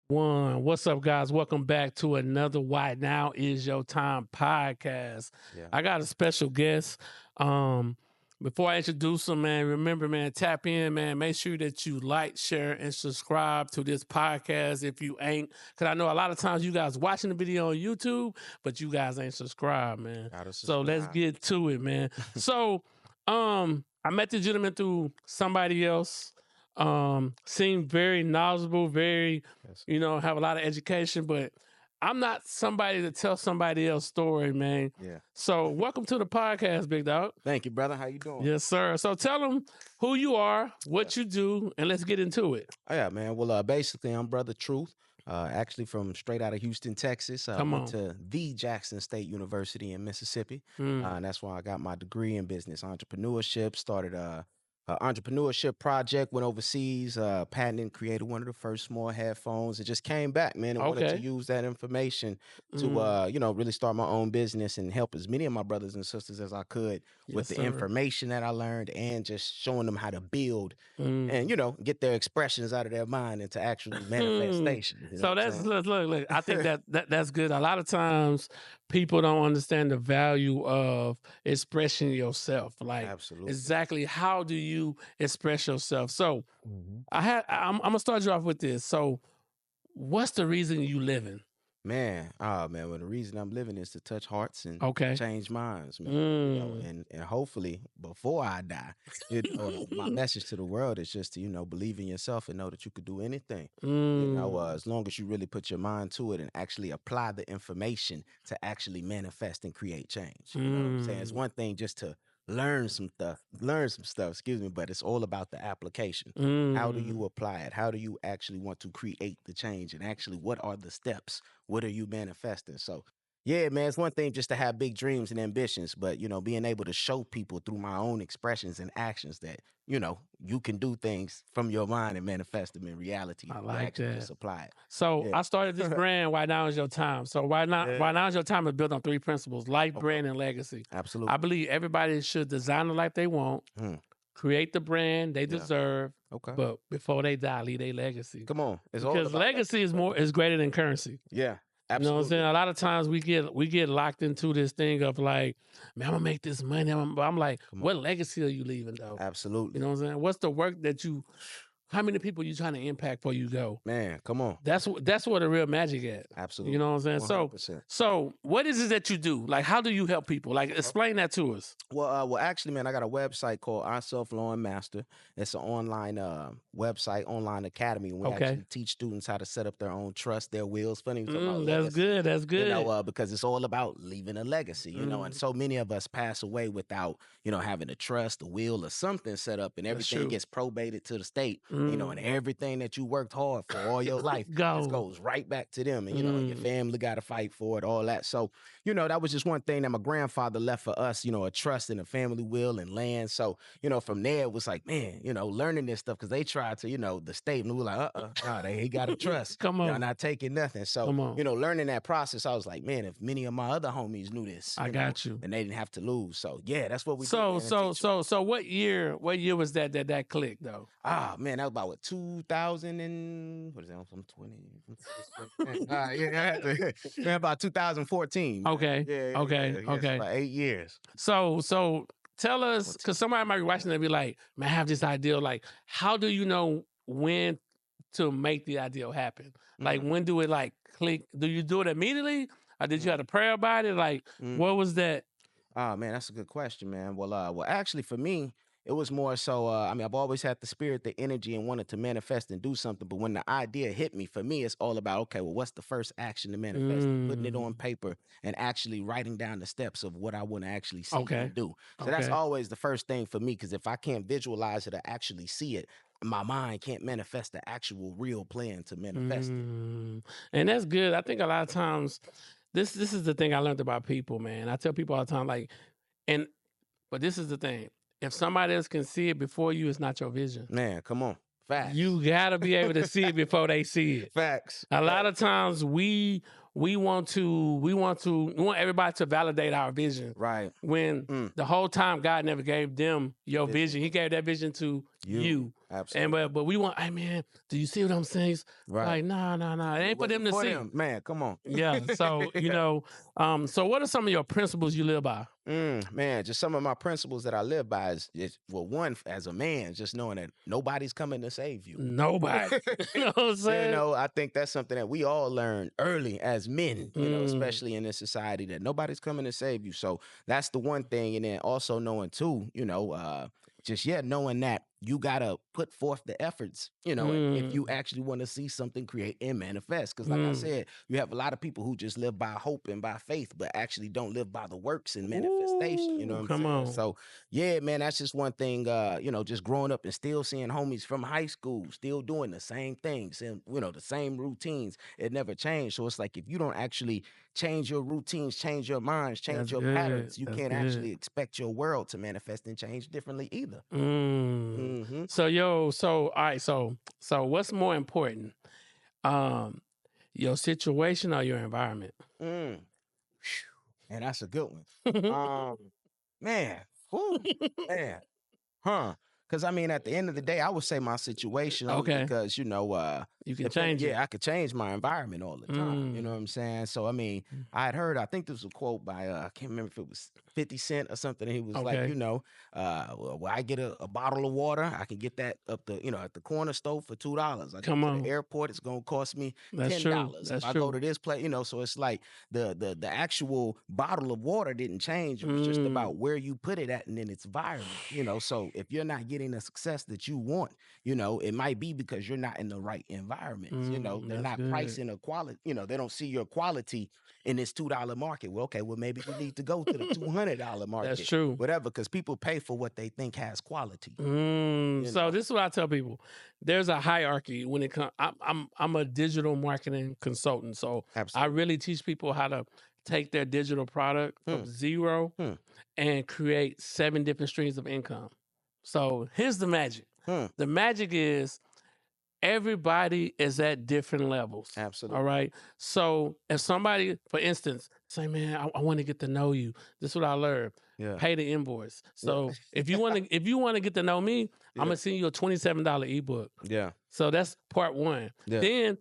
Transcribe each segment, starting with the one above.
What's up, guys? Welcome back to another Why Now Is Your Time podcast. Yeah. I got a special guest. Before I introduce him, man, remember, man, tap in, man. Make sure that you like, share, and subscribe to this podcast if you ain't. Because I know a lot of times you guys watching the video on YouTube, but you guys ain't subscribed, man. Gotta So let's subscribe. get to it, man. I met the gentleman through somebody else. Seemed very knowledgeable, very Yes. have a lot of education, but I'm not somebody to tell somebody else's story, man. Yeah. So welcome to the podcast, big dog. Thank you, brother. How you doing? Yes, sir. So tell them who you are, what you do, and let's get into it. Oh, yeah, man. Well, basically, I'm Brother Truth. Actually from straight out of Houston, Texas. I Come went on. to the Jackson State University in Mississippi. Mm. And that's where I got my degree in business entrepreneurship. Started a entrepreneurship project, went overseas, patented, created one of the first small headphones, and just came back, man, and wanted to Okay. use that information to, Mm. really start my own business and help as many of my brothers and sisters as I could with Yes, the sir. information that I learned and just showing them how to build Mm. and, get their expressions out of their mind into actual manifestation. You know So what I'm that's saying? look. I think that's good. A lot of times people don't understand the value of expressing yourself. Like Absolutely. exactly how do you express yourself? So Mhm. I'm gonna start you off with this. So what's the reason you living? Man, well, the reason I'm living is to touch hearts and Okay. change minds, man. Mm. And hopefully before I die, my message to the world is just to, believe in yourself and know that you could do anything. Mm. As long as you really put your mind to it and actually apply the information to actually manifest and create change. You know what I'm saying? It's Mm. one thing just to learn some stuff, excuse me, but it's all about the application. How do Mm. you apply it? How do you actually want to create the change? And actually, what are the steps? What are you manifesting? So, yeah, man, it's one thing just to have big dreams and ambitions, but being able to show people through my own expressions and actions that you can do things from your mind and manifest them in reality. I If you like actually that. just apply it. So Yeah. I started this brand. Why now is your time? So why Yeah. now is your time is built on three principles: life, Okay. brand, and legacy. Absolutely. I believe everybody should design the life they want, Hmm. create the brand they Yeah. deserve, Okay. but before they die, leave their legacy. Come on. It's all Because about legacy is brother. is greater than currency. Yeah. You know what I'm Absolutely. saying? A lot of times we get locked into this thing of like, man, I'm gonna make this money. But I'm like, Come on. what legacy are you leaving though? Absolutely. You know what I'm saying? What's the work that how many people you trying to impact before you go? Man, come on. That's where the real magic at. Absolutely. You know what I'm saying? 100%. So what is it that you do? Like, how do you help people? Like, explain that to us. Well, actually, man, I got a website called Our Self Law and Master. It's an online website, online academy. And we Okay. actually teach students how to set up their own trust, their wills. Funny, you talk about That's legacy. good. That's good. Because it's all about leaving a legacy, and so many of us pass away without, having a trust, a will, or something set up, and That's everything true. gets probated to the state, and everything that you worked hard for all your life just Go. goes right back to them, and and your family got to fight for it, all that. So, that was just one thing that my grandfather left for us, a trust in a family will and land. So, from there it was like, man, learning this stuff because they tried to, the state, and we were like, he got to trust. Come Y'all on. not taking nothing. So, Come on. learning that process, I was like, man, if many of my other homies knew this, I got you. then they didn't have to lose. So, yeah, that's what we do. So man, and teach 'em. so what year was that clicked though? Man, that was about 2000 and what is that? I'm 20. Man, about 2014. Man. Okay. Yeah, Okay. so Okay. about 8 years. So tell us, because somebody might be watching and be like, man, I have this idea. Like, how do you know when to make the ideal happen? Like, when do it like click? Do you do it immediately? Or did you have to pray about it? Like, what was that? Oh man, that's a good question, man. Well, actually, for me, it was more so. I've always had the spirit, the energy, and wanted to manifest and do something. But when the idea hit me, for me, it's all about okay. Well, what's the first action to manifest? Putting it on paper and actually writing down the steps of what I want to actually see and do. So that's Okay. always the first thing for me. Because if I can't visualize it or actually see it, my mind can't manifest the actual real plan to manifest it. And that's good. I think a lot of times, this is the thing I learned about people, man. I tell people all the time, like, but this is the thing. If somebody else can see it before you, it's not your vision. Man, come on, facts. You gotta be able to see it before they see it. Facts. A lot of times we want everybody to validate our vision. Right. When the whole time God never gave them your vision. He gave that vision to You. Absolutely. And but we want, hey man, do you see what I'm saying? Right. Like, nah. It ain't for them to see. Man, come on. Yeah. So, so what are some of your principles you live by? Man, just some of my principles that I live by is well, one, as a man, just knowing that nobody's coming to save you. Nobody. You know what I'm saying? I think that's something that we all learn early as men, especially in this society, that nobody's coming to save you. So that's the one thing. And then also knowing too, knowing that you gotta put forth the efforts, if you actually want to see something create and manifest. Because like I said, you have a lot of people who just live by hope and by faith, but actually don't live by the works and manifestation. You know what I'm saying? on. So yeah, man, that's just one thing. Just growing up and still seeing homies from high school still doing the same things and the same routines. It never changed. So it's like if you don't actually change your routines, change your minds, change your patterns, you can't actually expect your world to manifest and change differently either. So all right, so what's more important? Your situation or your environment? And that's a good one. Man, because I mean, at the end of the day, I would say my situation only because you can change it. Yeah, I could change my environment all the time. You know what I'm saying? So I mean, I had heard, I think this was a quote by I can't remember if it was 50 Cent or something. And he was like, well, I get a bottle of water, I can get that up the at the corner store for $2. I go to the airport, it's gonna cost me $10. If I go to this place, so it's like the actual bottle of water didn't change. It was just about where you put it at and in its environment. So if you're not getting the success that you want, it might be because you're not in the right environment. They're not pricing a quality, they don't see your quality in this $2 market. Well, okay, maybe you need to go to the $200 market. That's true. Whatever, because people pay for what they think has quality. So this is what I tell people. There's a hierarchy when it comes. I'm a digital marketing consultant, so I really teach people how to take their digital product from zero and create 7 different streams of income. So here's the magic. The magic is everybody is at different levels. Absolutely. All right. So if somebody, for instance, say, man, I want to get to know you. This is what I learned. Yeah. Pay the invoice. So if you want to get to know me, I'm gonna send you a $27 ebook. Yeah. So that's part 1. Yeah. Then,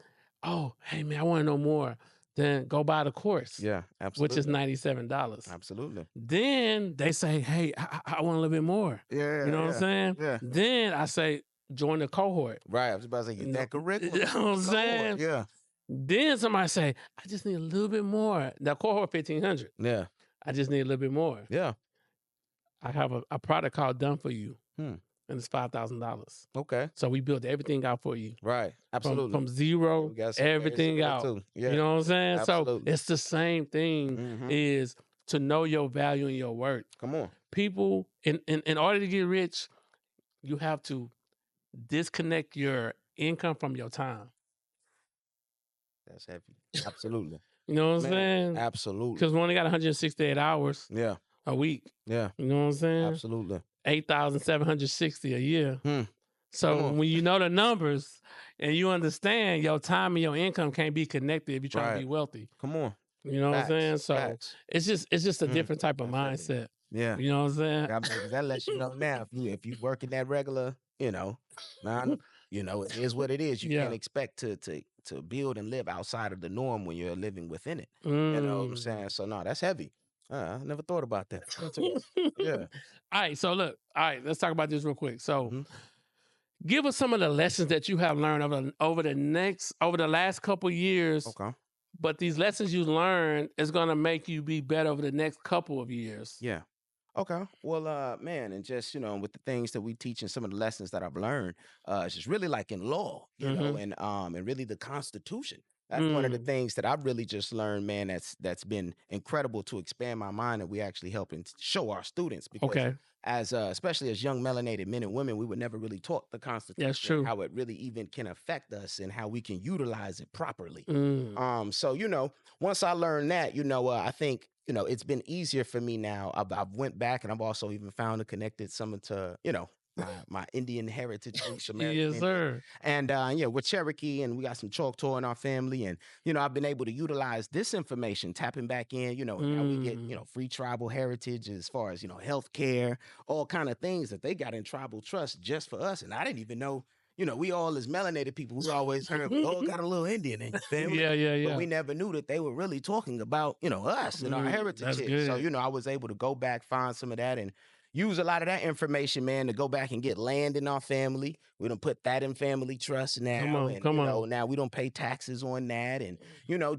hey man, I want to know more. Then go buy the course. Yeah, absolutely. Which is $97. Absolutely. Then they say, hey, I want a little bit more. Yeah. You know what I'm saying? Yeah. Then I say, join the cohort. Right. I was about to say, get that curriculum. You know what I'm saying? Yeah. Then somebody say, I just need a little bit more. Now, cohort 1,500. Yeah. I just need a little bit more. Yeah. I have a product called Done For You. And it's $5,000. Okay. So we built everything out for you. Right. Absolutely. From zero, everything out. Yeah. You know what I'm saying? Absolutely. So it's the same thing is to know your value and your worth. Come on. People, in order to get rich, you have to disconnect your income from your time. That's heavy. Absolutely. You know what I'm saying? Absolutely. Because we only got 168 hours a week. Yeah. You know what I'm saying? Absolutely. 8,760 a year. So when you know the numbers and you understand your time and your income can't be connected if you're trying to be wealthy. Come on. You know what I'm saying? So it's just a different type of mindset. Yeah. You know what I'm saying? That lets you know now if you working that regular, it is what it is. You can't expect to build and live outside of the norm when you're living within it. You know what I'm saying? So no, that's heavy. I never thought about that. Yeah. All right. So look. All right. Let's talk about this real quick. So, give us some of the lessons that you have learned over the last couple years. Okay. But these lessons you learned is gonna make you be better over the next couple of years. Yeah. Okay. Well, man, and just with the things that we teach and some of the lessons that I've learned, it's just really like in law, and really the Constitution. That's one of the things that I've really just learned, man. That's been incredible to expand my mind, and we actually help and show our students because especially as young melanated men and women, we were never really taught the Constitution. That's true. How it really even can affect us and how we can utilize it properly. So once I learned that, I think it's been easier for me now. I've went back and I've also even found and connected some to my Indian heritage roots, American Yes, Indian. sir. And yeah, we're Cherokee, and we got some Choctaw in our family. And I've been able to utilize this information, tapping back in. And now we get free tribal heritage as far as healthcare, all kind of things that they got in tribal trust just for us. And I didn't even know. We all as melanated people, we always heard we all got a little Indian in your family. Yeah. But we never knew that they were really talking about, us and our heritage. That's here. good. So, I was able to go back, find some of that, and use a lot of that information, man, to go back and get land in our family. We don't put that in family trust now. Come on. Now we don't pay taxes on that. And,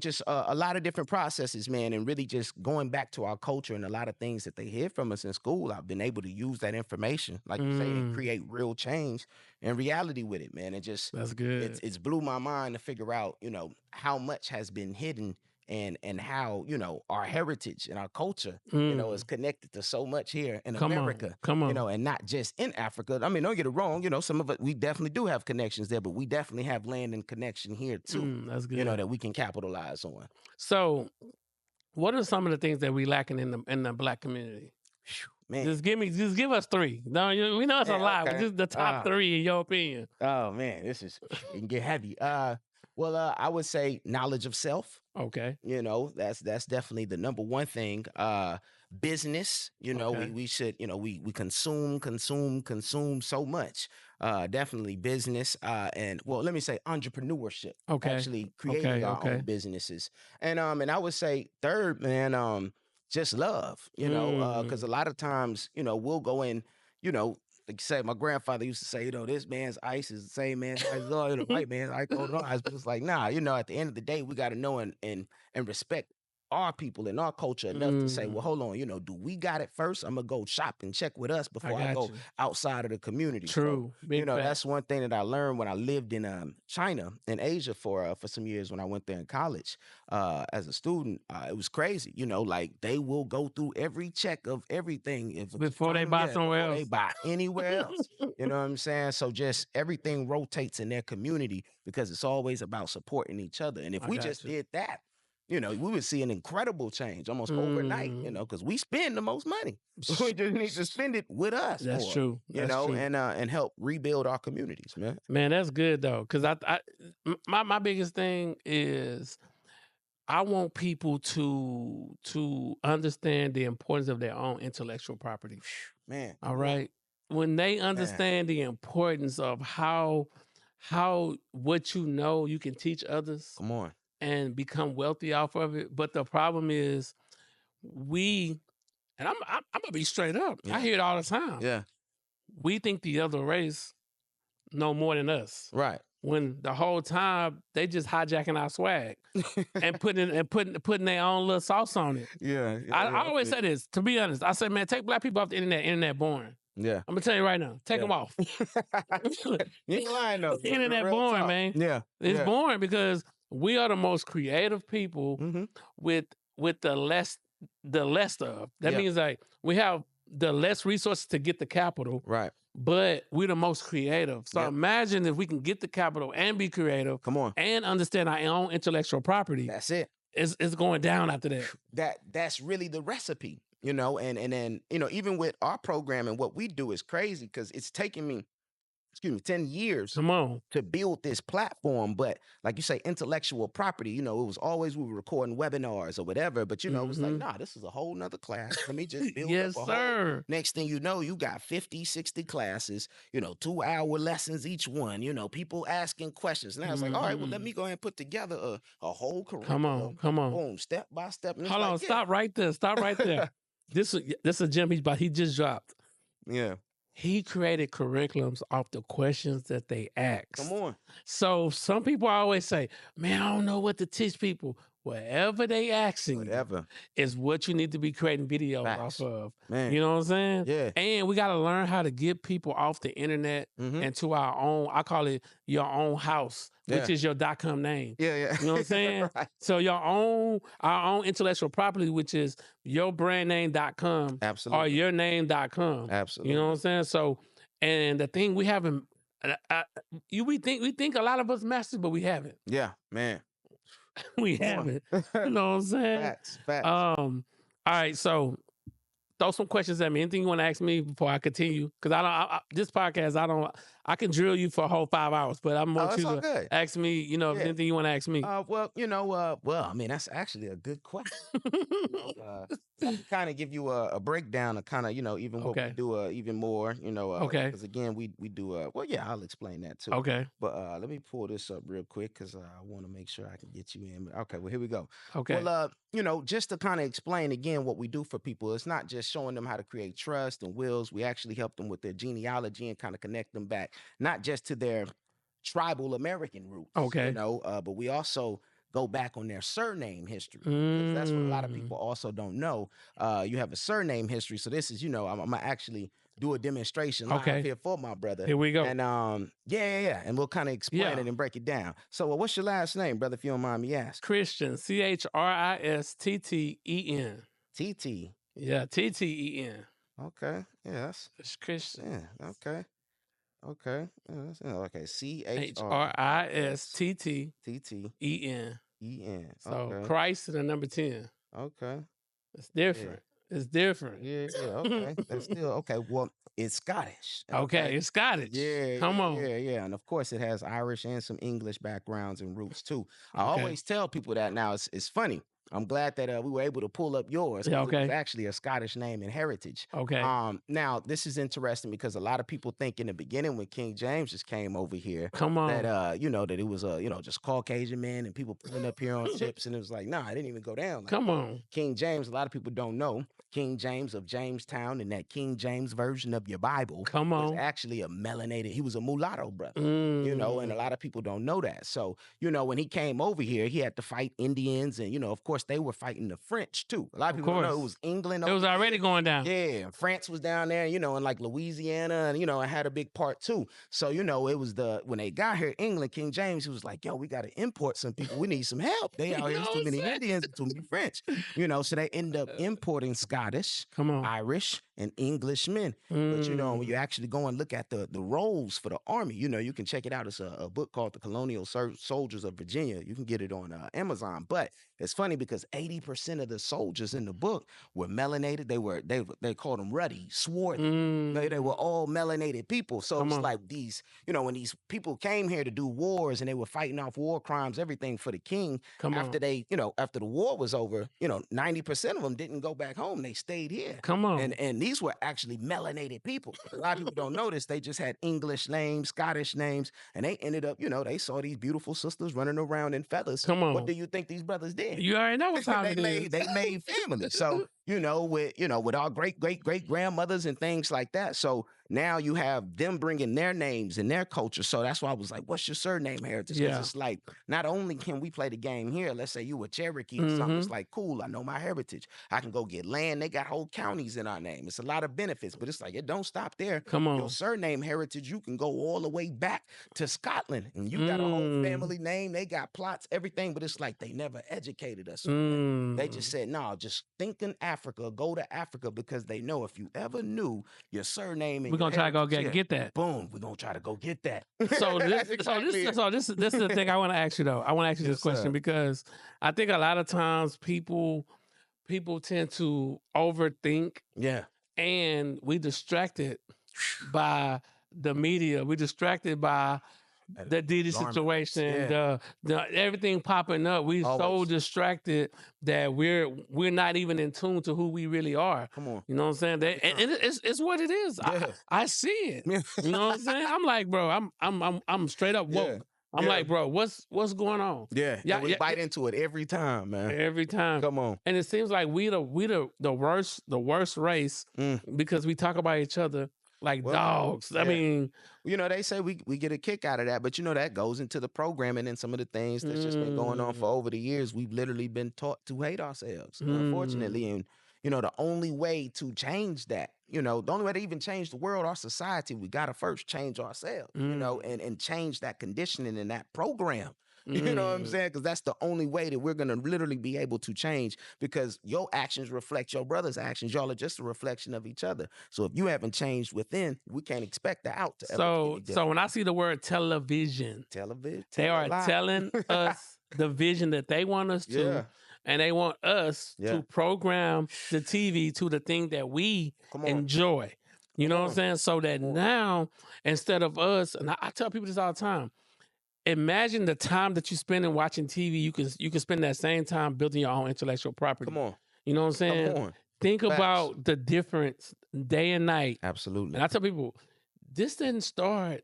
just a lot of different processes, man. And really just going back to our culture and a lot of things that they hear from us in school. I've been able to use that information, like you say, and create real change and reality with it, man. And just, that's good. It's blew my mind to figure out, how much has been hidden and how our heritage and our culture is connected to so much here in America. Come on. And not just in Africa. I mean, don't get it wrong, some of it we definitely do have connections there, but we definitely have land and connection here too. That's good. That we can capitalize on. So what are some of the things that we lacking in the Black community? Man. Just give us three. No, we know it's a lot, but just the top three in your opinion. Oh man, it can get heavy. Well, I would say knowledge of self. Okay. That's definitely the number one thing. Business, we should, we consume so much. Definitely business. And well, let me say entrepreneurship. Okay. Actually creating our own businesses. And I would say third, man, just love, because a lot of times, we'll go in, like you say, my grandfather used to say, this man's ice is the same man's ice as all, the white man's ice, cold ice. But it's like, nah, at the end of the day, we got to know and respect our people and our culture enough to say, well, hold on, do we got it first? I'm going to go shop and check with us before I go outside of the community. True. So, that's one thing that I learned when I lived in China, in Asia for some years when I went there in college as a student. It was crazy. Like they will go through every check of everything before they buy somewhere else. They buy anywhere else. You know what I'm saying? So just everything rotates in their community because it's always about supporting each other. And if we just did that, we would see an incredible change almost overnight, because we spend the most money. We just need to spend it with us. That's true. That's true. And help rebuild our communities, man. Man, that's good though. Cause my biggest thing is I want people to understand the importance of their own intellectual property. Man. All right. When they understand the importance of how what you can teach others. Come on. And become wealthy off of it. But the problem is and I'm gonna be straight up. I hear it all the time. Yeah. We think the other race know more than us. Right. When the whole time they just hijacking our swag and putting their own little sauce on it. Yeah. I always say this, to be honest. I say, man, take Black people off the internet. Internet boring. Yeah. I'm gonna tell you right now. Take them off. You ain't lying though. Internet boring, man. Yeah. It's boring because we are the most creative people with the less of. That means like we have the less resources to get the capital. Right. But we're the most creative. So imagine if we can get the capital and be creative. Come on. And understand our own intellectual property. That's it. It's going down after that. That's really the recipe, and then, even with our program and what we do is crazy because it's taking me 10 years to build this platform. But like you say, intellectual property, it was always we were recording webinars or whatever. But, it was like, nah, this is a whole nother class. Let me just build yes, up sir. Next thing you know, you got 50, 60 classes, 2-hour lessons each one, people asking questions. And I was like, all right, well, let me go ahead and put together a whole curriculum. Come on. Boom, step by step. Hold on, stop right there. Stop right there. This is a gem he just dropped. Yeah. He created curriculums off the questions that they asked. Come on. So some people always say, man, I don't know what to teach people. Whatever they asking is what you need to be creating videos off of. Man. You know what I'm saying? Yeah. And we got to learn how to get people off the internet and to our own, I call it your own house, which is your .com name. Yeah. You know what I'm saying? Right. So our own intellectual property, which is yourbrandname.com. Absolutely. Or yourname.com. Absolutely. You know what I'm saying? So, and the thing we haven't, we think a lot of us mastered, but we haven't. Yeah, man. We haven't. You know what I'm saying? Facts. All right, so throw some questions at me. Anything you want to ask me before I continue? Because this podcast, I can drill you for a whole 5 hours, but I want it's you all to good. ask me, you know, if Yeah. anything you want to ask me. Well, I mean, that's actually a good question. I can kind of give you a breakdown of kind of, even what we Okay. do, even more, Okay. because again, we do, well, yeah, I'll explain that too. Okay. But let me pull this up real quick because I want to make sure I can get you in. Okay, well, here we go. Okay. Well, just to kind of explain again what we do for people, it's not just showing them how to create trust and wills. We actually help them with their genealogy and kind of connect them back, not just to their tribal American roots, Okay. but we also go back on their surname history because that's what a lot of people also don't know. You have a surname history, so this is, I'm gonna actually do a demonstration live here for my brother. Here we go. And and we'll kind of explain it and break it down. So, what's your last name, brother? If you don't mind me asking. Christian, Christten. TT. Yeah, TTEN. Okay. Yes. It's Christian. Yeah. Okay. Okay. Okay. CHRISTTEN. So Christ and the number 10. Okay. It's different. Yeah. It's different. Yeah. Okay. That's still okay. Well, it's Scottish. Okay. It's Scottish. Yeah. Come on. Yeah. And of course, it has Irish and some English backgrounds and roots too. I always tell people that now. It's funny. I'm glad that we were able to pull up yours. Yeah, okay. It was actually a Scottish name and heritage. Okay. Now this is interesting because a lot of people think in the beginning when King James just came over here, come on, that that it was just Caucasian man and people pulling up here on ships, and it was like, nah, it didn't even go down. Like, come on, King James. A lot of people don't know King James of Jamestown, and that King James version of your Bible was actually a melanated. He was a mulatto brother, and a lot of people don't know that. So when he came over here, he had to fight Indians, and of course they were fighting the French too. A lot of people don't know it was England. It was already going down. Yeah, France was down there, and like Louisiana, and it had a big part too. So it was when they got here, England, King James, he was like, "Yo, we got to import some people. We need some help. They out here, too many Indians, too many French." So they end up importing Scottish, Irish, and English men. But when you actually go and look at the roles for the army, you can check it out. It's a book called The Colonial Soldiers of Virginia. You can get it on Amazon. But it's funny because 80% of the soldiers in the book were melanated. They called them ruddy, swarthy. They were all melanated people. So it's like these, when these people came here to do wars and they were fighting off war crimes, everything for the king. After they, after the war was over, 90% of them didn't go back home. They stayed here. And these were actually melanated people. A lot of people don't notice. They just had English names, Scottish names, and they ended up, they saw these beautiful sisters running around in feathers. What do you think these brothers did? You already know what time it is. They made family. So, with our great grandmothers and things like that. So now you have them bringing their names and their culture. So that's why I was like, what's your surname heritage? Because it's like, not only can we play the game here, let's say you were Cherokee or something, it's like, cool, I know my heritage. I can go get land. They got whole counties in our name. It's a lot of benefits, but it's like, it don't stop there. Your surname heritage, you can go all the way back to Scotland and you got a whole family name. They got plots, everything, but it's like they never educated us. They just said, no, just think in Africa, go to Africa, because they know if you ever knew your surname and we're gonna try to go get that. Boom, we're gonna try to go get that. So this is the thing I want to ask you though. I want to ask you this question because I think a lot of times people tend to overthink. Yeah. And we distracted by the media. We distracted by the Diddy situation, the everything popping up. We so distracted that we're not even in tune to who we really are. Come on, you know what I'm saying? And it's what it is. Yeah. I see it. You know what I'm saying? I'm like, bro, I'm straight up woke. I'm like, bro, what's going on? Yeah, we bite into it every time, man. Every time. Come on. And it seems like we the worst race because we talk about each other like dogs. I mean, they say we get a kick out of that, but that goes into the programming and some of the things that's just been going on for over the years. We've literally been taught to hate ourselves, unfortunately. And the only way to change that, the only way to even change the world, our society, we gotta first change ourselves, and change that conditioning and that program. You know what I'm saying? Because that's the only way that we're going to literally be able to change, because your actions reflect your brother's actions. Y'all are just a reflection of each other. So if you haven't changed within, we can't expect the out to ever be So when I see the word television, they are telling us the vision that they want us to. and they want us to program the TV to the thing that we enjoy. You know what I'm saying? So that now, instead of us, and I tell people this all the time, imagine the time that you spend in watching TV. You can spend that same time building your own intellectual property. Come on. You know what I'm saying? Come on. Think about the difference day and night. Absolutely. And I tell people, this didn't start.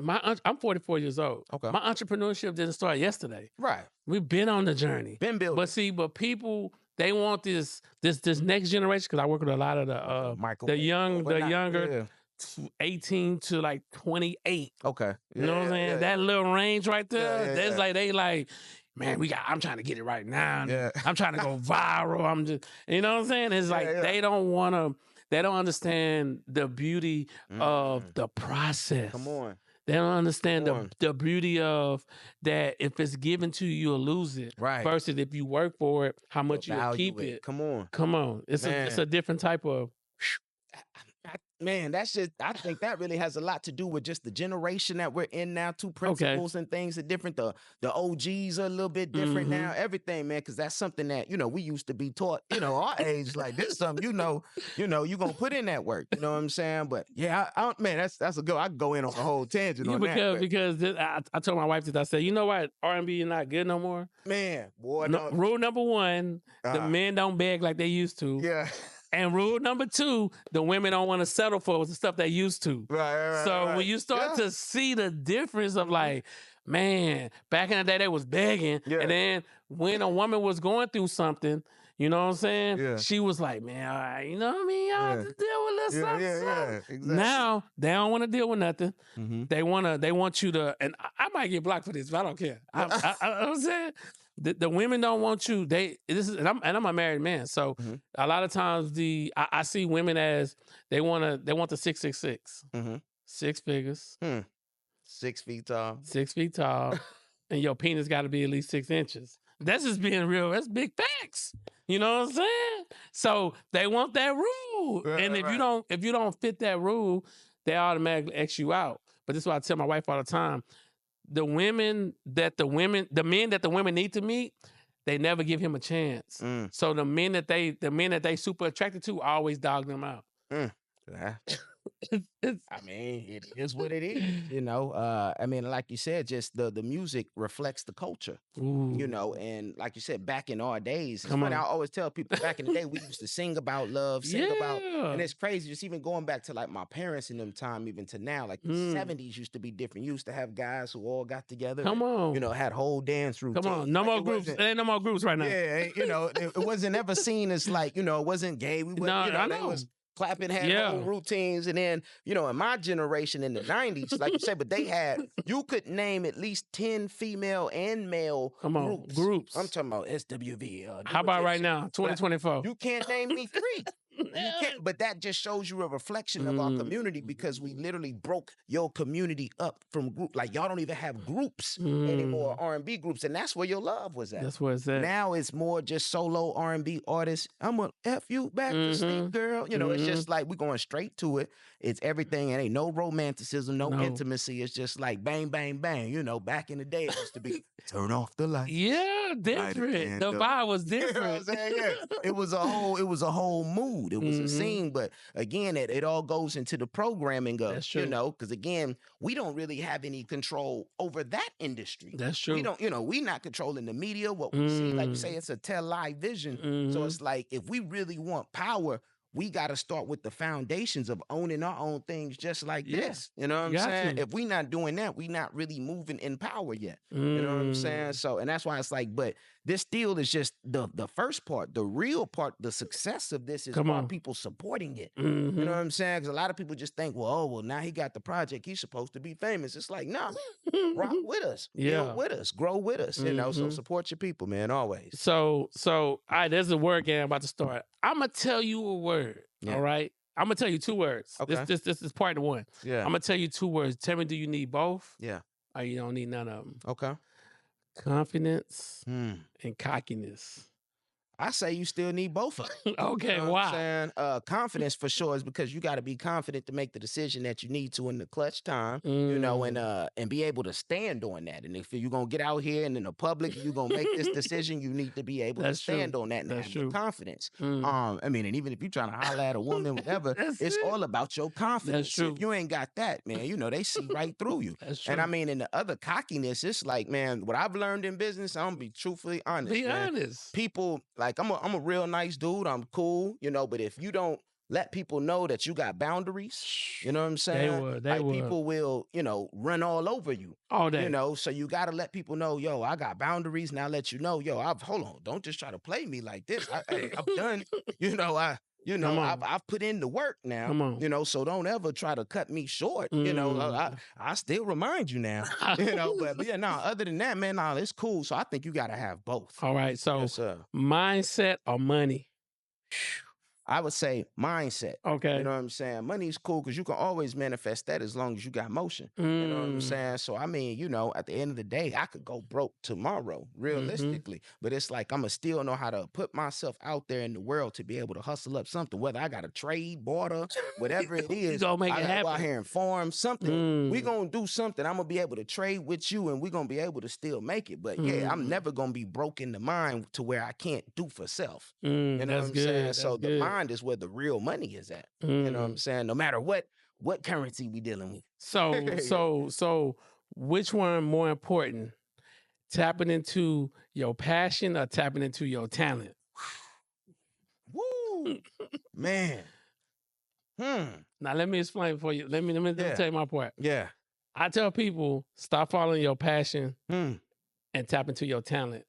I'm 44 years old. Okay. My entrepreneurship didn't start yesterday. Right. We've been on the journey. Been building. But people, they want this next generation, because I work with a lot of the younger 18 to like 28. Okay. You know what I'm saying? That little range right there. That's like they like, man, I'm trying to get it right now. Yeah. I'm trying to go viral. I'm just, you know what I'm saying? It's like they don't understand the beauty of the process. Come on. They don't understand the beauty of that. If it's given to you, you'll lose it. Right. Versus if you work for it, how much you'll keep it. Come on. Come on. It's a different type of. Man, that's just, I think that really has a lot to do with just the generation that we're in now, too. Principles and things are different. The OGs are a little bit different now. Everything, man, because that's something that, we used to be taught, our age, like this is something, you're going to put in that work. You know what I'm saying? But yeah, man, that's a good, I can go in on a whole tangent on that. Because I told my wife this, I said, you know what, R&B is not good no more. Man, boy. Rule number one, the men don't beg like they used to. Yeah. And rule number two, the women don't want to settle for the stuff they used to. Right. So when you start to see the difference of like, man, back in the day they was begging, and then when a woman was going through something, you know what I'm saying? Yeah. She was like, man, all right, you know what I mean? Y'all have to deal with this stuff. Yeah, exactly. Now they don't want to deal with nothing. Mm-hmm. They want you to, and I might get blocked for this, but I don't care. I'm saying the women don't want you. And I'm a married man, so a lot of times I see women as they want the 666, 6 figures, 6 feet tall, 6 feet tall, and your penis got to be at least 6 inches. That's just being real. That's big facts. You know what I'm saying? So they want that rule, and if you don't fit that rule, they automatically X you out. But this is what I tell my wife all the time. The men that the women need to meet, they never give him a chance. So the men that they super attracted to always dog them out. I mean, it is what it is. I mean, like you said, just the music reflects the culture. Ooh. And like you said, back in our days, it's funny, I always tell people back in the day, we used to sing about love, and it's crazy, just even going back to like my parents in them time, even to now, like the 70s used to be different. You used to have guys who all got together. Come on. Had whole dance routines. Come on. No more groups. There ain't no more groups right now. Yeah, it wasn't ever seen as like, it wasn't gay. We wasn't, I know. Clapping had whole routines, and then in my generation in the 90s, like you said, but you could name at least 10 female and male groups. I'm talking about SWV. How about right now, 2024? You can't name me 3. You can't, but that just shows you a reflection of our community, because we literally broke your community up from group. Like y'all don't even have groups anymore, R&B groups, and that's where your love was at. That's where it's at. Now it's more just solo R&B artists. I'm gonna F you back to sleep, girl. It's just like we're going straight to it. It's everything, and ain't no romanticism, no intimacy. It's just like bang, bang, bang. Back in the day it used to be turn off the light. Yeah, different. The vibe was different. You know what I'm saying? Yeah. It was a whole mood. It was a scene, but again, it all goes into the programming of, because again, we don't really have any control over that industry. That's true. We don't, we not controlling the media. What we see, like you say, it's a tell lie vision. So it's like, if we really want power, we got to start with the foundations of owning our own things just like this. You know what I'm saying? If we not doing that, we not really moving in power yet. You know what I'm saying? So, and that's why it's like, but this still is just the first part. The real part, the success of this is about people supporting it. You know what I'm saying? Because a lot of people just think, well, now he got the project, he's supposed to be famous. It's like, nah, rock with us. Build with us. Grow with us. So support your people, man, always. So all right, there's a word game I'm about to start. I'm going to tell you a word, all right? I'm going to tell you 2 words. Okay. This is part 1. Yeah. I'm going to tell you 2 words. Tell me, do you need both? Yeah. Or you don't need none of them? Okay. Confidence and cockiness. I say you still need both of them. Okay, You know what why? I'm saying? Confidence for sure is because you got to be confident to make the decision that you need to in the clutch time, and be able to stand on that. And if you're gonna get out here and in the public, you're gonna make this decision, you need to be able to That's stand true. on that and That's have the true. confidence. Mm. I mean, and even if you're trying to holler at a woman, whatever, That's it's it. all about your confidence. That's true. If you ain't got that, man, they see right through you. That's And I true. mean, in the other cockiness, it's like, man, what I've learned in business, I'm gonna be truthfully honest, Be man. honest. People like I'm a real nice dude. I'm cool, but if you don't let people know that you got boundaries, you know what I'm saying? They would. People will, run all over you. All day. So you gotta let people know, yo, I got boundaries, and I let you know, yo, hold on, don't just try to play me like this. I'm done. Come on. I've put in the work now. Come on. So don't ever try to cut me short. I still remind you now. But yeah, no, other than that, man, no, it's cool. So I think you gotta have both. All right. So Yes, sir. mindset or money? I would say mindset. Okay. You know what I'm saying? Money's cool because you can always manifest that as long as you got motion. You know what I'm saying? So, I mean, at the end of the day, I could go broke tomorrow, realistically. But it's like I'm going to still know how to put myself out there in the world to be able to hustle up something, whether I got to trade, barter, whatever it is. Gonna make it happen. Go out here and farm something. We're going to do something. I'm going to be able to trade with you, and we're going to be able to still make it. But, yeah, I'm never going to be broke in the mind to where I can't do for self. You know what I'm saying? So the mind is where the real money is at. You know what I'm saying? No matter what currency we dealing with. So which one more important? Tapping into your passion or tapping into your talent? Woo, man. Now let me explain for you. Let me tell you my part. Yeah. I tell people stop following your passion and tap into your talent.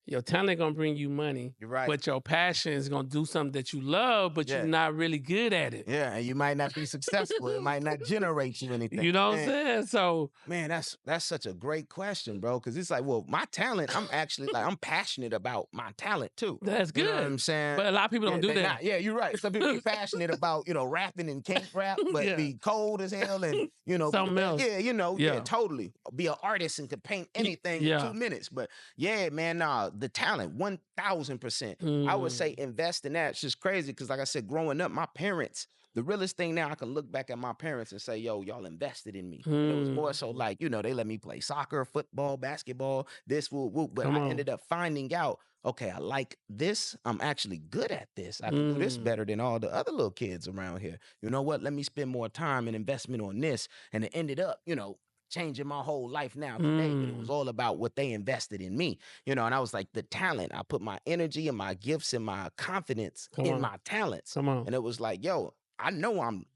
Your talent gonna bring you money. You're right. But your passion is gonna do something that you love, but you're not really good at it. Yeah, and you might not be successful. It might not generate you anything. You know what I'm saying? So, man, that's such a great question, bro. Because it's like, well, my talent, I'm actually I'm passionate about my talent too. That's good. You know what I'm saying? But a lot of people don't do that. Yeah, you're right. Some people be passionate about rapping and can't rap, but be cold as hell and something else. Yeah, totally. Be an artist and could paint anything in 2 minutes. But yeah, man, the talent, 1,000%. I would say invest in that. It's just crazy because, like I said, growing up, my parents, the realest thing now, I can look back at my parents and say, yo, y'all invested in me. It was more so like, they let me play soccer, football, basketball, this, whoop. But I ended up finding out, okay, I like this. I'm actually good at this. I can do this better than all the other little kids around here. You know what? Let me spend more time and investment on this. And it ended up, changing my whole life now today. But it was all about what they invested in me, and I was like, the talent. I put my energy and my gifts and my confidence in my talents. And it was like, yo, I know I'm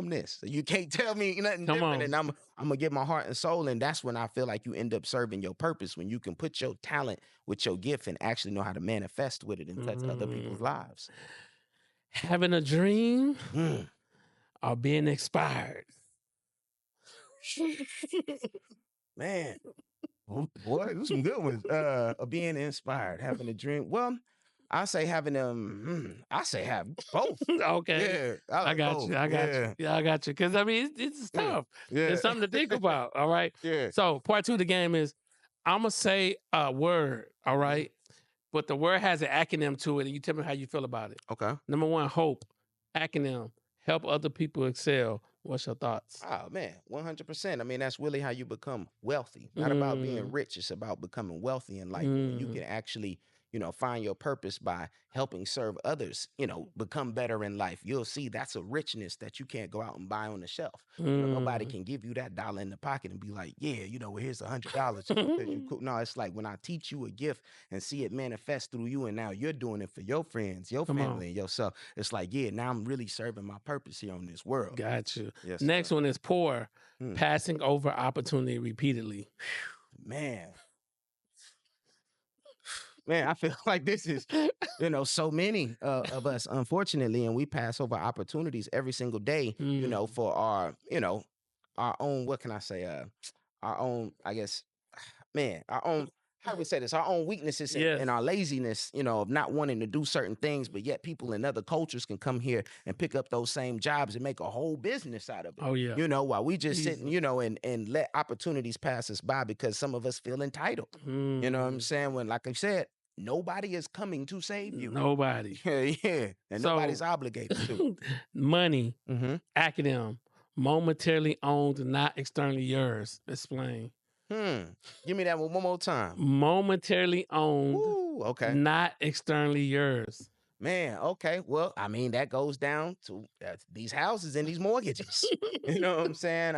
this. So you can't tell me nothing different. And I'm gonna give my heart and soul. And that's when I feel like you end up serving your purpose, when you can put your talent with your gift and actually know how to manifest with it and touch other people's lives. Having a dream or being inspired? Man, boy, those some good ones. Being inspired, having a dream. Well, I say having I say have both. Okay. Yeah, I got you. I got you. Because I mean, it's tough. Yeah. It's something to think about. All right. Yeah. So part 2 of the game is I'm gonna say a word. All right. But the word has an acronym to it, and you tell me how you feel about it. Okay. Number 1, hope. Acronym. Help other people excel. What's your thoughts? Oh, man, 100%. I mean, that's really how you become wealthy. Not about being rich. It's about becoming wealthy in life. When you can actually, find your purpose by helping serve others, become better in life. You'll see that's a richness that you can't go out and buy on the shelf. Nobody can give you that dollar in the pocket and be like, yeah, well, here's $100 because you cool. No, it's like when I teach you a gift and see it manifest through you, and now you're doing it for your friends, your family, and yourself. It's like, yeah, now I'm really serving my purpose here on this world. Got you. Yes, Next one is poor. Passing over opportunity repeatedly. Man, I feel like this is, so many of us, unfortunately, and we pass over opportunities every single day, for our own, what can I say? Our own, I guess, man, our own, how do we say this? Our own weaknesses and our laziness, of not wanting to do certain things, but yet people in other cultures can come here and pick up those same jobs and make a whole business out of it. Oh, yeah. While we just sitting, and let opportunities pass us by because some of us feel entitled. You know what I'm saying? When, like I said, nobody is coming to save you. Nobody. Yeah. And nobody's obligated to. Money, Mm-hmm. acronym, momentarily owned, not externally yours. Explain. Give me that one more time. Momentarily owned, Ooh, okay. not externally yours. Man, okay. Well, I mean, that goes down to these houses and these mortgages. You know what I'm saying?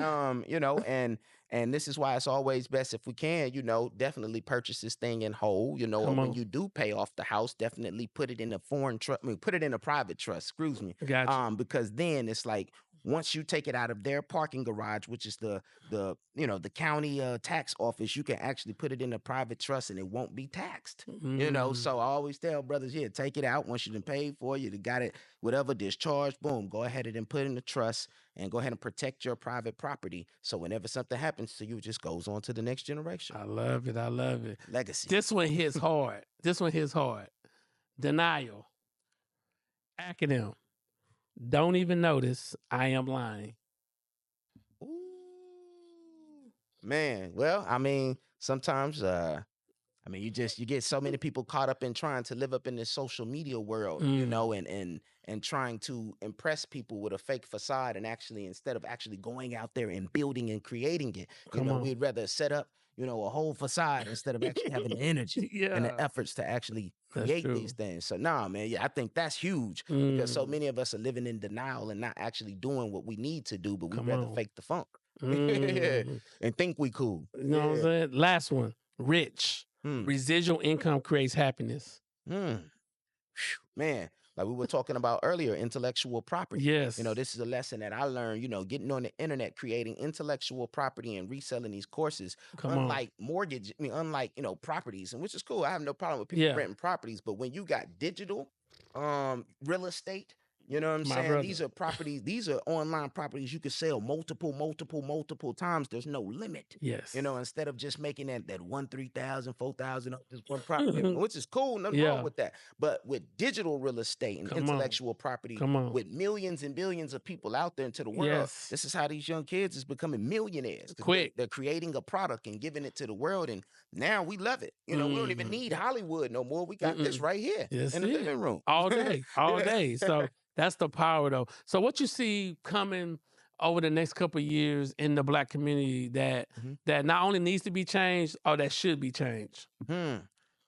And this is why it's always best if we can, definitely purchase this thing in whole, or Come when on. you do pay off the house, definitely put it in a foreign trust. Put it in a private trust, excuse me. Gotcha. Because then it's like once you take it out of their parking garage, which is the county tax office, you can actually put it in a private trust and it won't be taxed. So I always tell brothers, yeah, take it out once you done paid for it, you got it, whatever, discharged, boom, go ahead and put it in the trust and go ahead and protect your private property. So whenever something happens to you, it just goes on to the next generation. I love it. I love it. Legacy. This one hits hard. Denial. Acronym. Don't even notice I am lying. Ooh. Man, well, I mean, sometimes you get so many people caught up in trying to live up in this social media world, and trying to impress people with a fake facade, and actually instead of actually going out there and building and creating it, we'd rather set up, a whole facade instead of actually having the energy and the efforts to actually create these things. So man, yeah, I think that's huge because so many of us are living in denial and not actually doing what we need to do, but we'd rather fake the funk and think we cool. You know what I'm saying? Last one, rich. Residual income creates happiness. Man, like we were talking about earlier, intellectual property. Yes. This is a lesson that I learned, getting on the internet, creating intellectual property and reselling these courses. Unlike mortgage, unlike, properties, and which is cool. I have no problem with people renting properties, but when you got digital real estate, you know what I'm saying? Brother. These are properties, these are online properties you can sell multiple times. There's no limit. Yes. Instead of just making that 3,000, 4,000 up this one property, which is cool, nothing wrong with that. But with digital real estate and intellectual property, with millions and billions of people out there into the world, this is how these young kids is becoming millionaires. Quick. They're creating a product and giving it to the world, and now we love it. We don't even need Hollywood no more. We got this right here in the living room. All day, all day. So that's the power, though. So what you see coming over the next couple of years in the Black community that not only needs to be changed or that should be changed?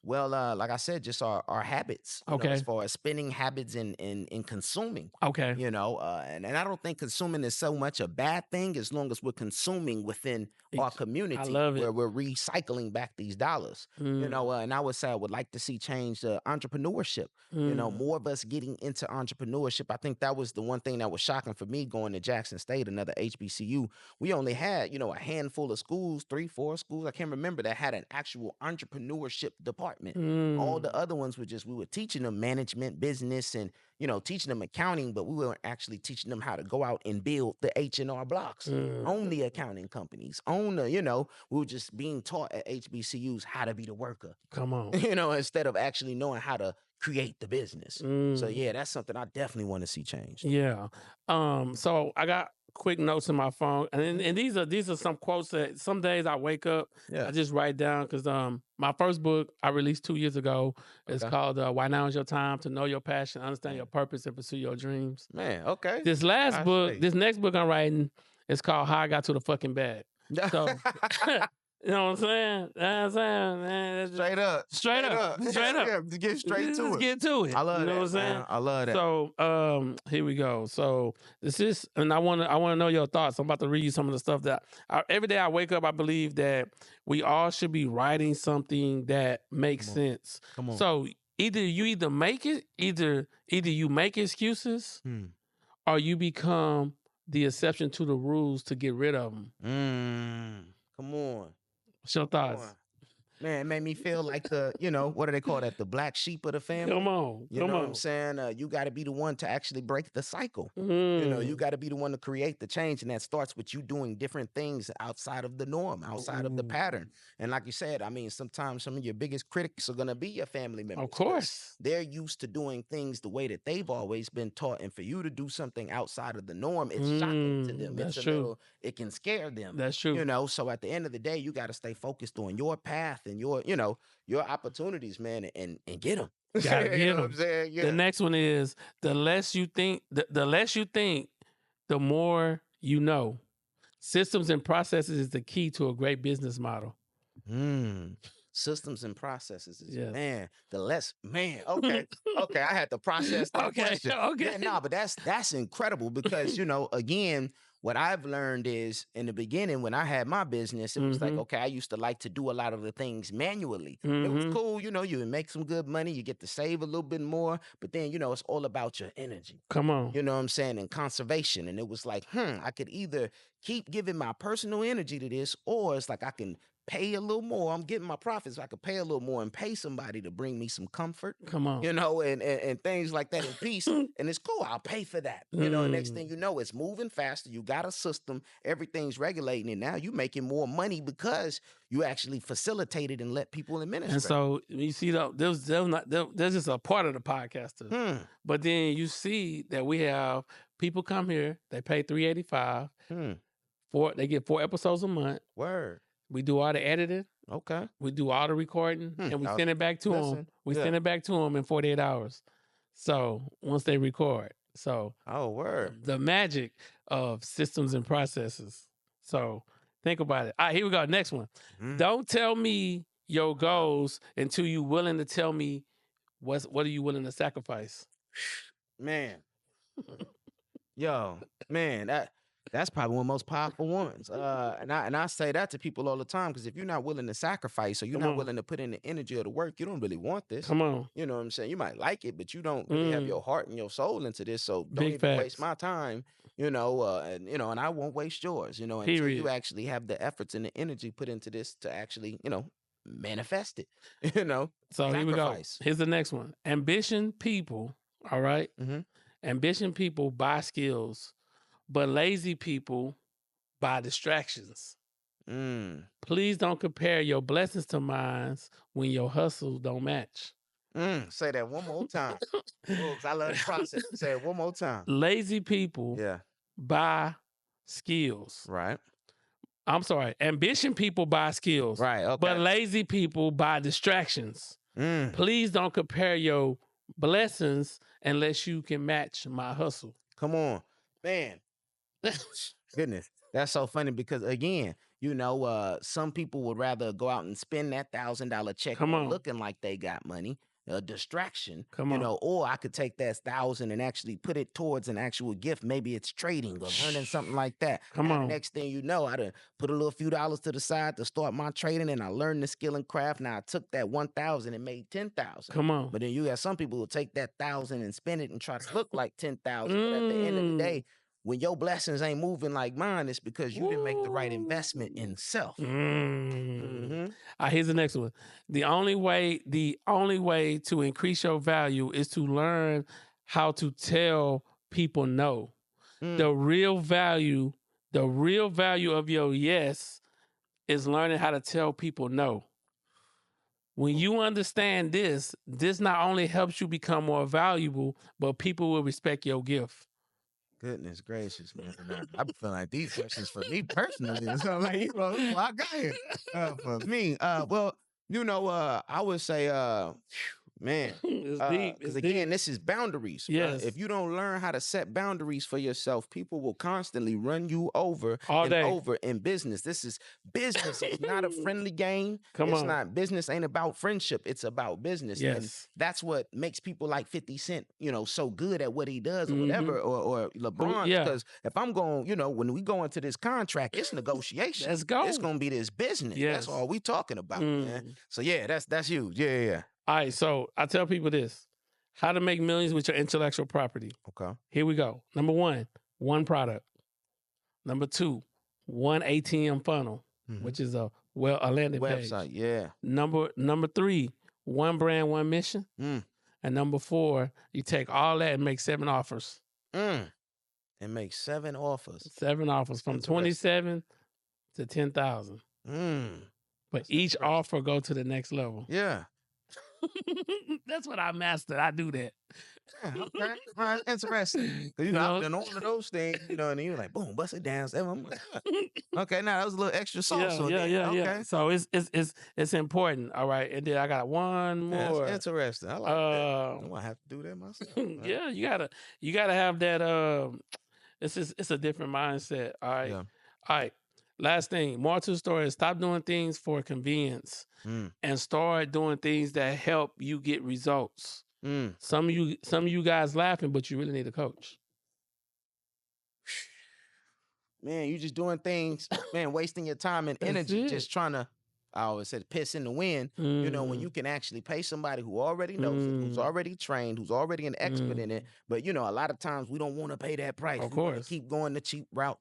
Well, like I said, just our habits, as far as spending habits and consuming. Okay. And I don't think consuming is so much a bad thing as long as we're consuming within our community. I love it. Where we're recycling back these dollars. And I would say I would like to see change entrepreneurship. More of us getting into entrepreneurship. I think that was the one thing that was shocking for me going to Jackson State, another HBCU. We only had, a handful of schools, 3-4 schools, I can't remember, that had an actual entrepreneurship department. All the other ones were we were teaching them management, business, and teaching them accounting, but we weren't actually teaching them how to go out and build the H&R blocks, own the accounting companies, own the, we were just being taught at HBCUs how to be the worker. Come on. Instead of actually knowing how to create the business. So yeah, that's something I definitely want to see change. Yeah. So I got quick notes in my phone, and these are some quotes that some days I wake up, I just write down because my first book I released 2 years ago. It's called Why Now Is Your Time to Know Your Passion, Understand Your Purpose, and Pursue Your Dreams. Man, okay. This next book I'm writing is called How I Got to the Fucking Bag. So you know what I'm saying? You know what I'm saying, man? Straight up. Yeah, get straight to it. Get to it. I love you know that, what I'm saying? man. I love that. So here we go. So this is, and I want to know your thoughts. I'm about to read you some of the stuff that every day I wake up, I believe that we all should be writing something that makes sense. Come on. So either you make excuses or you become the exception to the rules to get rid of them. Come on. What's your thoughts? Man, it made me feel like the, what do they call that? The black sheep of the family. Come on. You know what I'm saying? You got to be the one to actually break the cycle. You got to be the one to create the change. And that starts with you doing different things outside of the norm, outside of the pattern. And like you said, sometimes some of your biggest critics are going to be your family members. Of course. They're used to doing things the way that they've always been taught. And for you to do something outside of the norm, it's shocking to them. That's true. It can scare them. That's true. So at the end of the day, you got to stay focused on your path and your opportunities, man, and get them. Gotta You get know what I'm them. saying? The Yeah. next one is the less you think, the less you think, the more you know. Systems and processes is the key to a great business model. Systems and processes is Yes. okay. Okay, I had to process that question. Okay. Yeah, no, but that's incredible because again, what I've learned is in the beginning when I had my business, it was like, okay, I used to like to do a lot of the things manually. It was cool, you would make some good money, you get to save a little bit more, but then it's all about your energy. Come on. You know what I'm saying? And conservation. And it was like, I could either keep giving my personal energy to this, or it's like I can pay a little more. I'm getting my profits. So I could pay a little more and pay somebody to bring me some comfort. Come on. And things like that in peace. And it's cool. I'll pay for that. And next thing you know, it's moving faster. You got a system. Everything's regulating it. Now you're making more money because you actually facilitated and let people administrate. And so you see, there's just a part of the podcast. But then you see that we have people come here, they pay $385. They get 4 episodes a month. Word. We do all the editing. Okay. We do all the recording, and we send it back to them. We send it back to them in 48 hours. So once they record, word. The magic of systems and processes. So think about it. All right, here we go. Next one. Don't tell me your goals until you're willing to tell me what are you willing to sacrifice. Man. Yo, man, that's probably one of the most powerful ones. And I say that to people all the time because if you're not willing to sacrifice or you're not willing to put in the energy or the work, you don't really want this. Come on. You know what I'm saying? You might like it, but you don't really have your heart and your soul into this. So don't Big even facts. waste my time, and I won't waste yours, until you actually have the efforts and the energy put into this to actually, manifest it, So sacrifice. Here we go. Here's the next one. Ambition people, all right? Ambition people buy skills, but lazy people buy distractions. Please don't compare your blessings to mine when your hustles don't match. Say that one more time. Folks, I love the process. Say it one more time. Lazy people buy skills. Right. I'm sorry. Ambition people buy skills. Right. Okay. But lazy people buy distractions. Please don't compare your blessings unless you can match my hustle. Come on. Man. Goodness. That's so funny because again, some people would rather go out and spend that $1,000 check looking like they got money, a distraction, or I could take that 1,000 and actually put it towards an actual gift. Maybe it's trading or learning something like that. Next thing you know, I done put a little few dollars to the side to start my trading and I learned the skill and craft. Now I took that 1,000 and made 10,000. But then you got some people who take that 1,000 and spend it and try to look like 10,000. But at the end of the day, when your blessings ain't moving like mine, it's because you didn't make the right investment in self. Here's the next one. The only way to increase your value is to learn how to tell people no. The real value of your yes is learning how to tell people no. When you understand this not only helps you become more valuable, but people will respect your gift. Goodness gracious, man. I feel like these questions for me personally. So I'm like, I got it. For me, I would say, man, it's deep. Because again, this is boundaries. Yes. If you don't learn how to set boundaries for yourself, people will constantly run you over over in business. This is business. It's not a friendly game. It's not. Business ain't about friendship. It's about business. Yes. And that's what makes people like 50 Cent, so good at what he does or whatever, or LeBron. Because if I'm going, when we go into this contract, it's negotiation. Let's go. It's going to be this business. Yes. That's all we talking about, man. So yeah, that's huge. Yeah. All right, so I tell people this: how to make millions with your intellectual property. Okay. Here we go. Number 1, one product. Number 2, one ATM funnel, which is a landing website. page. Yeah. Number 3, one brand, one mission. And number 4, you take all that and make 7 offers. And make 7 offers. 7 offers from 27 to 10,000. But each offer go to the next level. Yeah. That's what I mastered. I do that. Yeah, okay. All right, interesting. 'Cause, I've done all of those things, and you're like, boom, bust it down. I'm like, okay, now that was a little extra sauce on it. Yeah. Okay. So it's important. All right, and then I got one Yeah, that's more. interesting. I like that. I might have to do that myself. Man. Yeah, you gotta have that. It's a different mindset. All right, Yeah. all right. Last thing, more to the story is stop doing things for convenience and start doing things that help you get results. Some of you guys laughing, but you really need a coach. Man, you just doing things, man, wasting your time and energy just trying to, I always said, piss in the wind, when you can actually pay somebody who already knows it, who's already trained, who's already an expert in it. But, a lot of times we don't want to pay that price. Of we want to course. keep going the cheap route,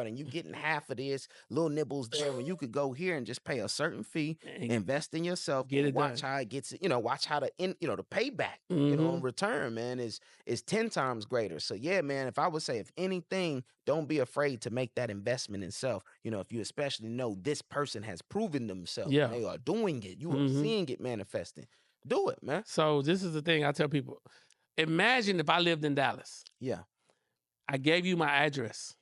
and you getting half of this, little nibbles there, when you could go here and just pay a certain fee, invest in yourself, get it watch done. how it gets, watch how the payback, in return, man, is 10 times greater. So yeah, man, if I would say, if anything, don't be afraid to make that investment in self. If you especially know this person has proven themselves, and they are doing it, you are seeing it manifesting. Do it, man. So this is the thing I tell people. Imagine if I lived in Dallas. Yeah. I gave you my address,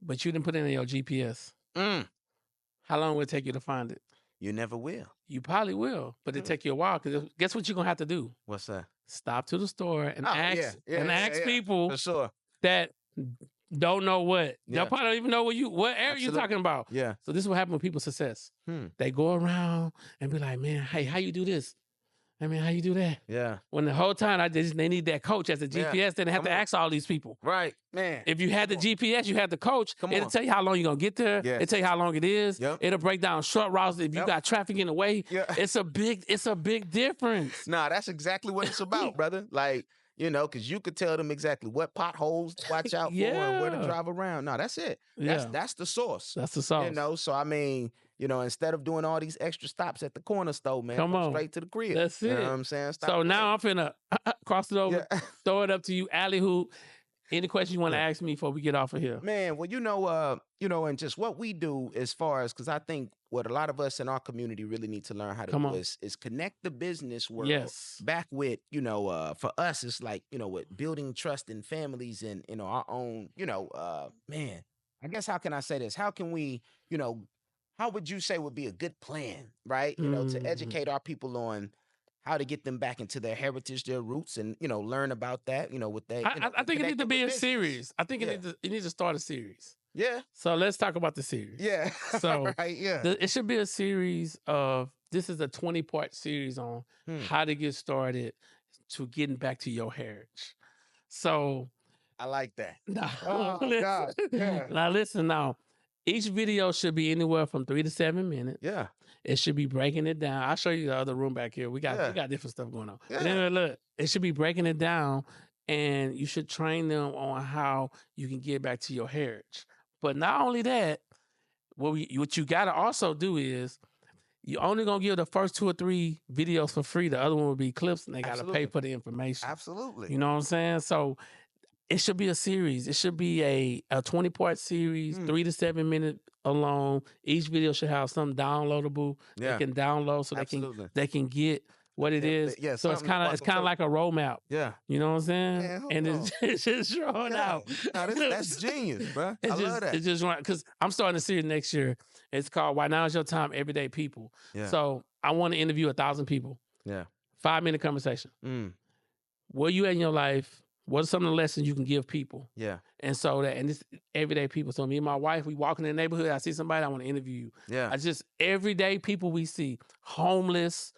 but you didn't put it in your GPS. How long would it take you to find it? You never will. You probably will, but it'll take you a while, because guess what you're going to have to do? What's that? Stop to the store and ask people for sure that don't know what. They'll probably don't even know what area you're talking about. Yeah. So this is what happens with people's success. They go around and be like, man, hey, how you do this? I mean, how you do that? Yeah. When the whole time they need that coach as a GPS, they didn't have to ask all these people. Right, man. If you had the GPS, you had the coach. It'll tell you how long you're gonna get there. Yes. It'll tell you how long it is. Yep. It'll break down short routes if you got traffic in the way. Yeah. It's a big difference. Nah, that's exactly what it's about, brother. Like, because you could tell them exactly what potholes to watch out for and where to drive around. No, that's it. That's the source. That's the sauce. So I mean, instead of doing all these extra stops at the corner store, man, come straight to the crib. That's it. You know what I'm saying? So now I'm finna cross it over, throw it up to you, Alley Hoop. Any questions you want to ask me before we get off of here? Man, well, and just what we do as far as, because I think what a lot of us in our community really need to learn how to do is connect the business world back with, for us, it's like, with building trust in families and, our own, man, I guess, how can I say this? How can we, how would you say would be a good plan, right? To educate our people on how to get them back into their heritage, their roots, and learn about that. What they. I think it needs to be a series. I think it needs to start a series. Yeah. So let's talk about the series. Yeah. So right. Yeah. It should be a series of. This is a 20-part series on how to get started to getting back to your heritage. So. I like that. Now, listen. Now, each video should be anywhere from 3 to 7 minutes. Yeah. It should be breaking it down. I'll show you the other room back here. We got different stuff going on. Yeah. But anyway, look, it should be breaking it down, and you should train them on how you can get back to your heritage. But not only that, what you got to also do is you're only going to give the first 2 or 3 videos for free. The other one will be clips, and they got to pay for the information. Absolutely. You know what I'm saying? So it should be a series. It should be a 20-part series, 3 to 7 minutes alone. Each video should have something downloadable they can download so they can get what it is. Yeah, so it's kind of like a roadmap. Yeah. You know what I'm saying? Man, and it's just drawn out. No, that's genius, bro. I love that. It's just because I'm starting a series next year. It's called Why Now Is Your Time, Everyday People. Yeah. So I want to interview 1,000 people. Yeah. 5-minute conversation. Where you at in your life? What are some of the lessons you can give people? Yeah. And so and it's everyday people. So me and my wife, we walk in the neighborhood. I see somebody, I want to interview you. Yeah. I just everyday people we see, homeless,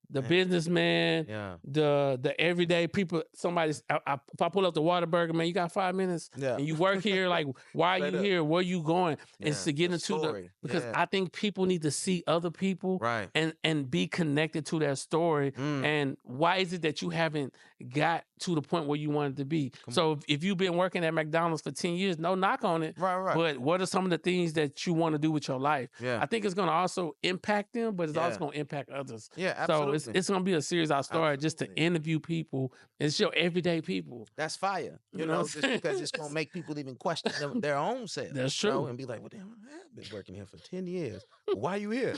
the businessman, the everyday people. Somebody's if I pull up the Whataburger, man, you got 5 minutes, and you work here. Like, why are you here? Where you going? It's to get into because I think people need to see other people, right, and be connected to their story. And why is it that you haven't got to the point where you wanted to be? So if you've been working at McDonald's for 10 years, no knock on it, right. But what are some of the things that you want to do with your life? Yeah. I think it's going to also impact them, but it's also going to impact others. Yeah, absolutely. So it's going to be a series I started just to interview people and show everyday people. That's fire. You know, just because it's going to make people even question their own self. That's true. And be like, well, damn, I've been working here for 10 years. Why are you here?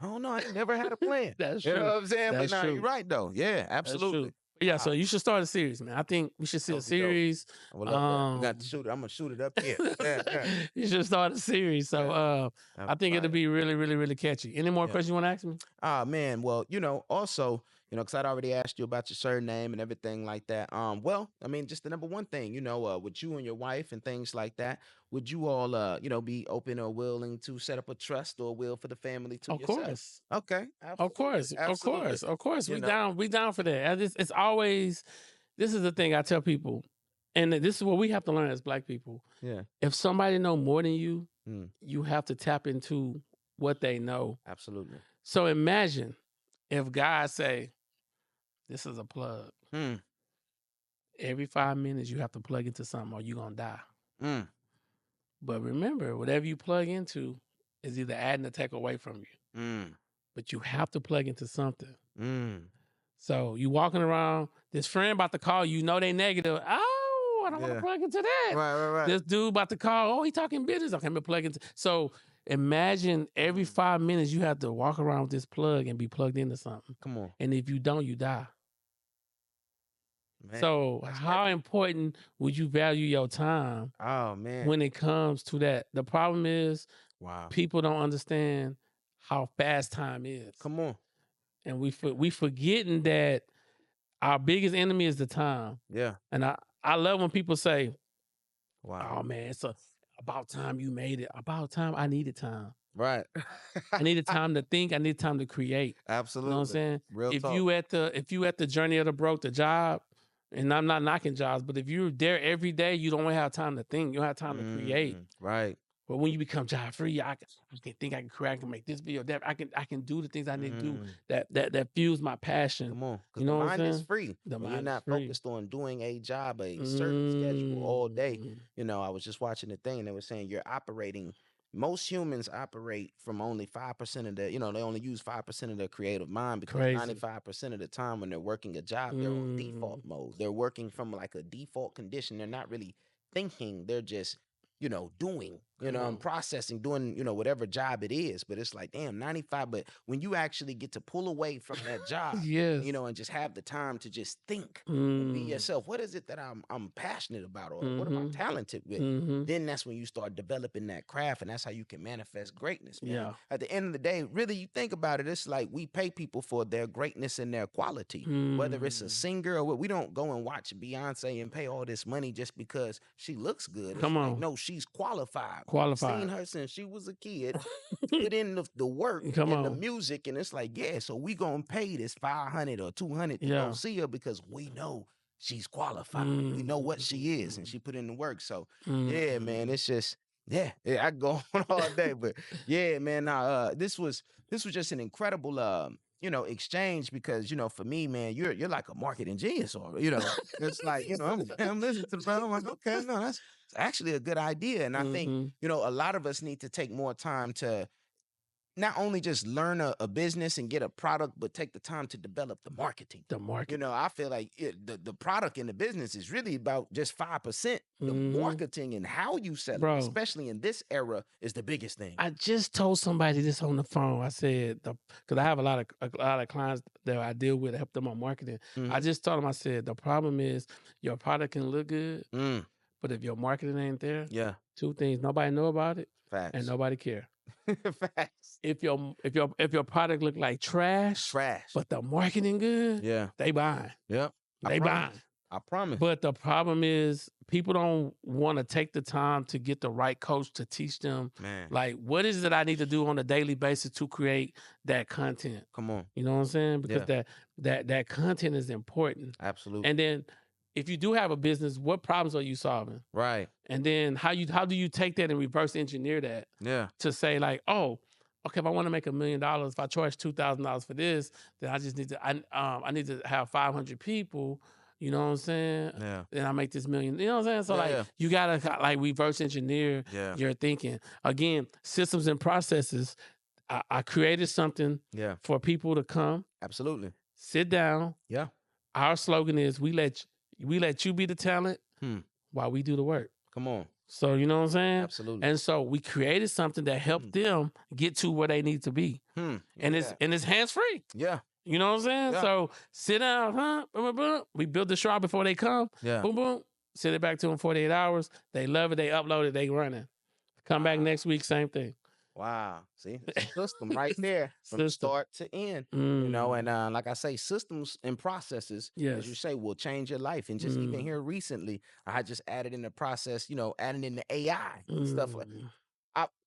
I don't know. I never had a plan. That's true. You know what I'm saying? That's but true. You're right, though. Yeah, absolutely. Yeah, so you should start a series, man. I think we should see a series. I would love that. I got to shoot it. I'm gonna shoot it up here. You should start a series. So I think it'll be really, really, really catchy. Any more questions you want to ask me? Man, well, also, because I'd already asked you about your surname and everything like that. Well, I mean, just the number one thing, with you and your wife and things like that, would you all, be open or willing to set up a trust or a will for the family too? Of yourself? course. Okay. Of course. Absolutely. Of course. We down for that. It's always, this is the thing I tell people, and this is what we have to learn as Black people. Yeah. If somebody know more than you, you have to tap into what they know. Absolutely. So imagine if God say, this is a plug. Every 5 minutes you have to plug into something or you're going to die. But remember, whatever you plug into is either adding or take away from you. But you have to plug into something. So you walking around, this friend about to call you, know they negative. Oh, I don't want to plug into that. Right. This dude about to call, he talking business. Okay, I'm going to plug into. So imagine every 5 minutes you have to walk around with this plug and be plugged into something. Come on. And if you don't, you die. Man, so how important would you value your time? Oh, man. When it comes to that? The problem is people don't understand how fast time is. Come on. And we forgetting that our biggest enemy is the time. Yeah. And I love when people say, oh, man, it's about time you made it. About time I needed time. Right. I needed time to think. I needed time to create. Absolutely. You know what I'm saying? Real if talk. If you at the journey of the broke, the job, and I'm not knocking jobs, but if you're there every day, you don't have time to think. You don't have time to create. Right. But when you become job free, I can think, I can create, I can make this video, that I can do the things I need to do that fuels my passion. Come on, you know the what I'm mind saying? is free. When you're not focused on doing a job, a certain schedule all day. I was just watching the thing and they were saying you're operating. Most humans operate from only 5% of their, they only use 5% of their creative mind because 95% of the time when they're working a job, they're on default mode. They're working from like a default condition. They're not really thinking. They're just, doing, processing, doing, whatever job it is. But it's like, damn, 95. But when you actually get to pull away from that job, and just have the time to just think and be yourself. What is it that I'm passionate about, or what am I talented with? Then that's when you start developing that craft, and that's how you can manifest greatness, man. Yeah. At the end of the day, really, you think about it, it's like we pay people for their greatness and their quality. Whether it's a singer or what, we don't go and watch Beyonce and pay all this money just because she looks good. It's like, no, she's qualified. Seen her since she was a kid, put in the work and the music, and it's like, so we gonna pay this $500 or $200 to go see her because we know she's qualified. We know what she is, and she put in the work. So yeah, man, it's just I go on all day, but yeah, man, this was just an incredible exchange because for me, man, you're like a marketing genius, or it's like I'm listening to the brother, I'm like, okay, no, that's actually a good idea, and I think a lot of us need to take more time to not only just learn a business and get a product, but take the time to develop the marketing. I feel like the product in the business is really about just 5%. The marketing and how you sell it, especially in this era, is the biggest thing. I just told somebody this on the phone. I said, because I have a lot of clients that I deal with, help them on marketing. I just told them, I said, the problem is your product can look good, but if your marketing ain't there, two things: nobody know about it, and nobody care. Facts. If your product look like trash, but the marketing good, they buying. Yep. They buying. I promise. But the problem is people don't want to take the time to get the right coach to teach them. Man. Like, what is it I need to do on a daily basis to create that content? Come on. You know what I'm saying? Because that content is important. Absolutely. And then if you do have a business, what problems are you solving? Right. And then how do you take that and reverse engineer that? Yeah. To say like, oh, okay, if I want to make $1 million, if I charge $2,000 for this, then I just need to I need to have 500 people. You know what I'm saying? Yeah. Then I make this $1 million. You know what I'm saying? So you gotta like reverse engineer your thinking. Again, systems and processes. I created something for people to come. Absolutely. Sit down. Yeah. Our slogan is we let you be the talent while we do the work. Come on. So you know what I'm saying? Absolutely. And so we created something that helped them get to where they need to be. And it's hands free. Yeah. You know what I'm saying? Yeah. So sit down, huh? Boom, boom, boom. We build the straw before they come. Yeah. Boom, boom. Send it back to them 48 hours. They love it. They upload it. They running. Come back next week, same thing. Wow. See, it's a system right there from System. start to end. You know, and like I say, systems and processes, as you say, will change your life. And just even here recently, I just added in the process, you know, adding in the AI and stuff like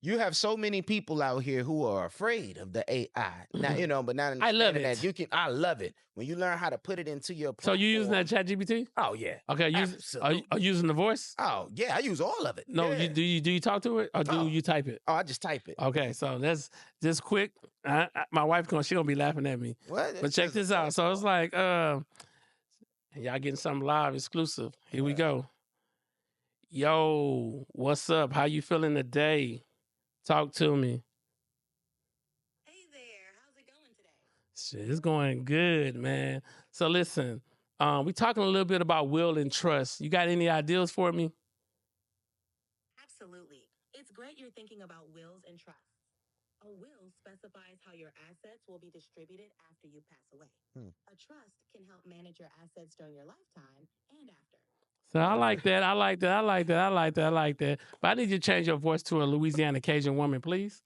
you have so many people out here who are afraid of the AI. Now, you know, but not I love understanding it. that you can. I love it when you learn how to put it into your So platform. you using that ChatGPT? Oh yeah. Okay. Are you using the voice? Oh yeah, I use all of it. No, yeah. do you talk to it or do you type it? Oh, I just type it. Okay, so that's just quick. My wife she gonna be laughing at me. What? But check this out. So it's like, y'all getting something live exclusive. Here we go. Yo, what's up? How you feeling today? Talk to me. Hey there, how's it going today? Shit, it's going good, man. So listen, we talking a little bit about will and trust. You got any ideas for me? Absolutely. It's great you're thinking about wills and trusts. A will specifies how your assets will be distributed after you pass away. A trust can help manage your assets during your lifetime and after. So I like that. I like that. I like that. I like that. I like that. But I need you to change your voice to a Louisiana Cajun woman, please.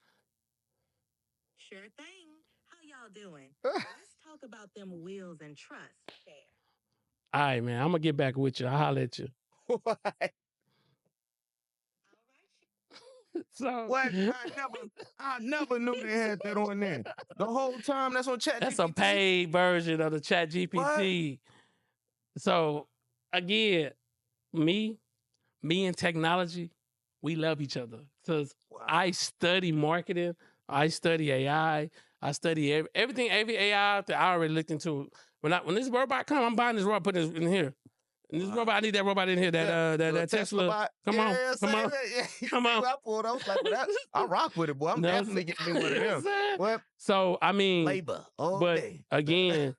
Sure thing. How y'all doing? Let's talk about them wills and trusts there. All right, man. I'm gonna get back with you. I'll holler at you. What? So What? I never knew they had that on there. The whole time that's on ChatGPT. that's a paid version of the ChatGPT. So again, me and technology, we love each other because I study marketing, I study AI, I study everything, every AI that I already looked into. When this robot come, I'm buying this robot, put this in here. And this robot, I need that robot in here. That Tesla. bot. Come on. Come on. I pulled. I was like, I rock with it, boy. I'm definitely getting me one of them. What? So I mean, labor all but day. again,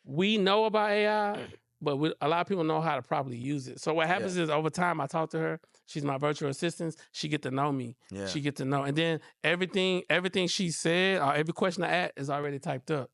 we know about AI, but a lot of people know how to properly use it. So what happens is over time, I talk to her. She's my virtual assistant. She get to know me. Yeah. She get to know, and then everything she said or every question I ask is already typed up.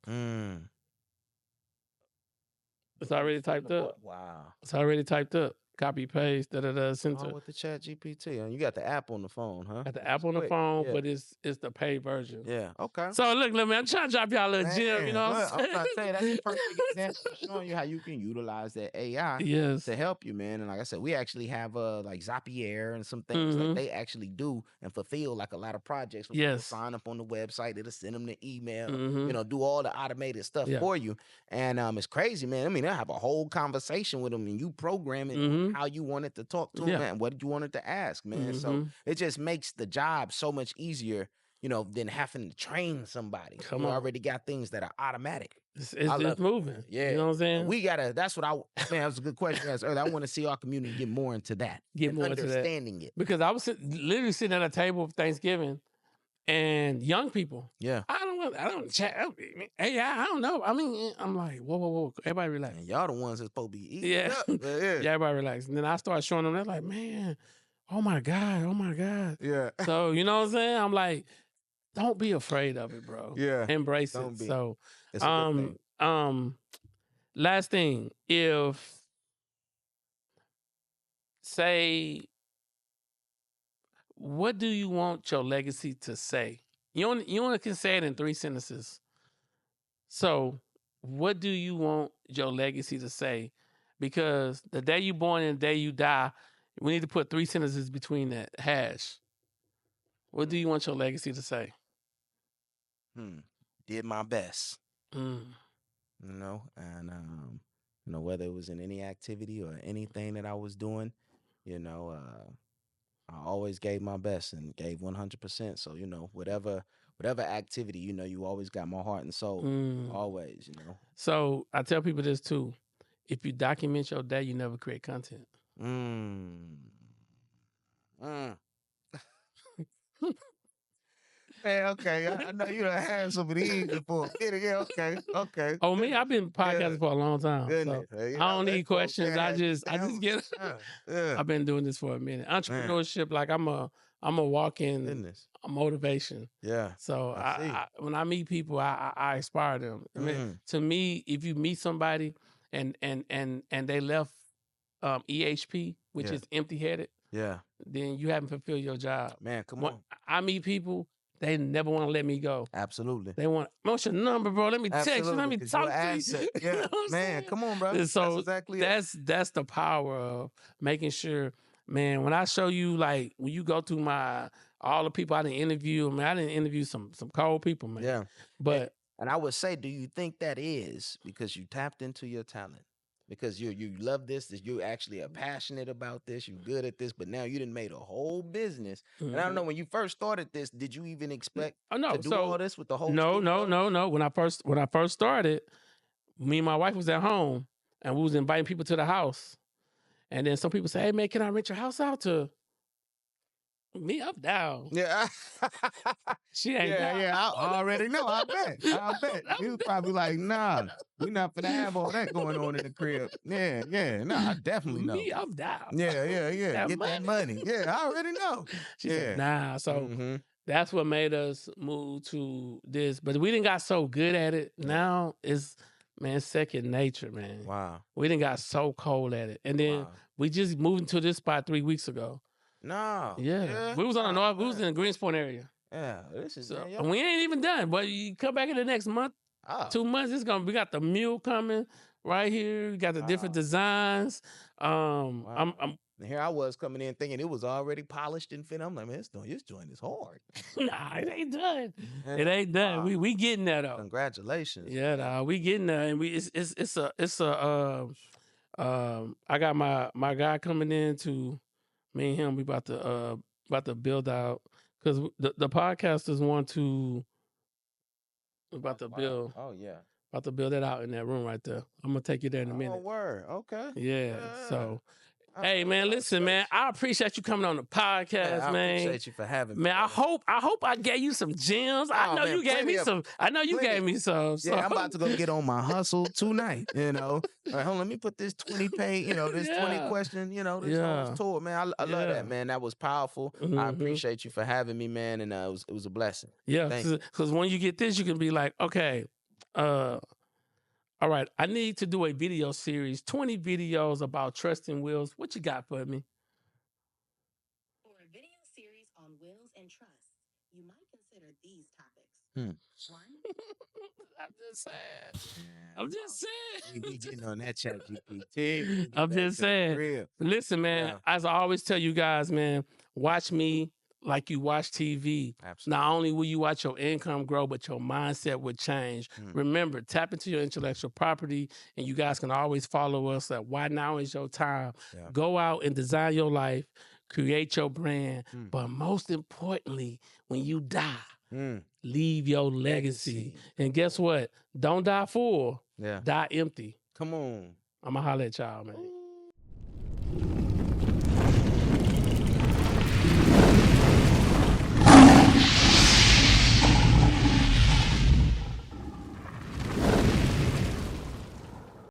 It's already typed up. Wow. It's already typed up. Copy, paste, center. Oh, with the ChatGPT. And you got the app on the phone, huh? Got the app on the phone, but it's the paid version. Yeah. Okay. So look, man, I'm trying to drop y'all a little gem, you know what I'm saying? I'm trying to tell you, that's the perfect example of showing you how you can utilize that AI to help you, man. And like I said, we actually have like Zapier and some things like they actually do and fulfill like a lot of projects. People sign up on the website, it'll send them the email, you know, do all the automated stuff for you. And it's crazy, man. I mean, they'll have a whole conversation with them and you program it how you want it to talk to them and what you want it to ask, man. So it just makes the job so much easier, you know, than having to train somebody. You already got things that are automatic. It's moving. Yeah. You know what I'm saying? We gotta, that's what that was a good question earlier. I want to see our community get more into that. Get more into understanding it. Because I was literally sitting at a table for Thanksgiving and young people. Yeah. I don't chat. AI, I don't know. I mean, I'm like, whoa. Everybody relax. And y'all the ones that's supposed to be eating. Yeah. Yeah, everybody relax. And then I start showing them, they're like, man, oh my God. Yeah. So, you know what I'm saying? I'm like, don't be afraid of it, bro. Yeah. Embrace Don't it. be. So, It's a good thing. Last thing, what do you want your legacy to say? You only can say it in 3 sentences. So, what do you want your legacy to say? Because the day you born and the day you die, we need to put 3 sentences between that hash. What do you want your legacy to say? Did my best. Mm. You know, and you know, whether it was in any activity or anything that I was doing, you know, I always gave my best and gave 100%. So, you know, whatever activity, you know, you always got my heart and soul. Always, you know. So I tell people this too. If you document your day, you never create content. Hey, okay. I know you done had some of these before. Yeah, okay. Oh, me, I've been podcasting for a long time. So Hey, I don't need questions. I just get I've been doing this for a minute. Entrepreneurship, like I'm I'm a walk-in Goodness. motivation. Yeah. So I see. when I meet people, I inspire them. I mean, to me, if you meet somebody and they left EHP, which Yeah. is empty-headed, Yeah. then you haven't fulfilled your job. Man, come When on. I meet people, they never want to let me go. Absolutely. They want, what's your number, bro? Let me text you. Let Absolutely. me 'Cause you're talk an to you. asset. You Yeah. know what I'm Man, saying? come on, bro. And so That's exactly it. that's the power of making sure, man, when I show you, like, when you go through all the people I didn't interview, man, I didn't interview some cold people, man. Yeah. But And I would say, do you think that is because you tapped into your talent? Because you love this, that you actually are passionate about this, you're good at this, but now you done made a whole business. And I don't know, when you first started this, did you even expect to do all this with the whole no. studio? When I first started, me and my wife was at home and we was inviting people to the house. And then some people say, hey man, can I rent your house out to me? I'm down. Yeah. She ain't down. Yeah. I already know. I bet. You was probably like, nah, we not finna have all that going on in the crib. Yeah. No, I definitely know. Me, I'm down. Yeah. That Get that money. Yeah, I already know. She said, nah. So that's what made us move to this. But we didn't got so good at it. Now it's, man, second nature, man. Wow. We didn't got so cold at it. And then we just moved into this spot 3 weeks ago. No. Yeah. We was on the north, we was in the Greenspoint area. Yeah. This is So, and we ain't even done. But you come back in the next month, 2 months, we got the mule coming right here. We got the different designs. I'm here I was coming in thinking it was already polished and fit. I'm like, man, this joint is hard. Nah, it ain't done. It ain't done. We getting that though. Congratulations. Yeah, nah, we getting there, and it's a I got my guy coming in to me and him. We about to build out, because the podcasters want to about to build. Oh yeah. About to build it out in that room right there. I'm gonna take you there in a minute. Oh word. Okay. Yeah. So, hey man, listen, man. I appreciate you coming on the podcast, I man. appreciate you for having me. Man, I hope I gave you some gems. I know you gave me some. I know you gave me some. So. Yeah, I'm about to go get on my hustle tonight. All right, hold on, let me put this 20 page, this 20 question, this whole tour, man. I love that, man. That was powerful. I appreciate you for having me, man, and it was a blessing. Yeah, because when you get this, you can be like, okay, all right, I need to do a video series, 20 videos about trusting wills. What you got for me? For a video series on wills and trust, you might consider these topics. 1. I'm just saying. We getting on that ChatGPT. I'm just saying. Listen, man, as I always tell you guys, man, watch me like you watch TV. Absolutely. Not only will you watch your income grow, but your mindset will change. Remember, tap into your intellectual property, and you guys can always follow us at Why Now Is Your Time. Yeah. Go out and design your life, create your brand, but most importantly, when you die, leave your legacy. And guess what? Don't die full. Yeah. Die empty. Come on. I'ma holler at y'all, man.